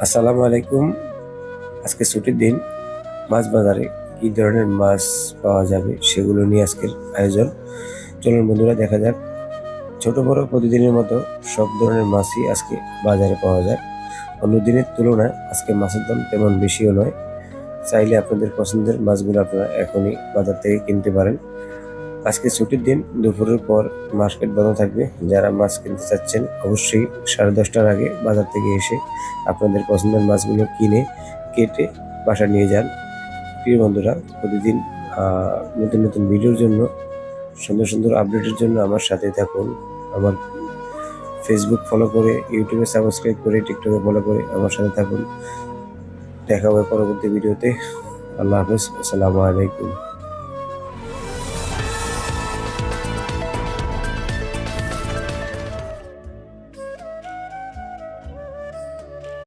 আসসালামু আলাইকুম। আজকে ছুটির দিন, মাছ বাজারে কি ধরনের মাছ পাওয়া যাবে সেগুলো নিয়ে আজকের আয়োজন। চলুন বন্ধুরা, দেখা যাক। ছোট বড় প্রতিদিনের মতো সব ধরনের মাছই আজকে বাজারে পাওয়া যায়। অন্য দিনের তুলনায় আজকে মাছের দাম তেমন বেশিও নয়। চাইলে আপনাদের পছন্দের মাছগুলো আপনারা এখনই বাজার থেকে কিনতে পারেন। আজকে ছুটির দিন, দুপুরের পর মার্কেট বন্ধ থাকবে। যারা মাছ কিনতে চাচ্ছেন অবশ্যই 10:30টার আগে বাজার থেকে এসে আপনাদের পছন্দের মাছগুলো কিনে কেটে বাসায় নিয়ে যান। প্রিয় বন্ধুরা, প্রতিদিন নতুন নতুন ভিডিওর জন্য, সুন্দর সুন্দর আপডেটের জন্য আমার সাথে থাকুন। আমার ফেসবুক ফলো করে, ইউটিউবে সাবস্ক্রাইব করে, টিকটকে ফলো করে আমার সাথে থাকুন। দেখা হবে পরবর্তী ভিডিওতে। আল্লাহ হাফেজ, আসসালামু আলাইকুম।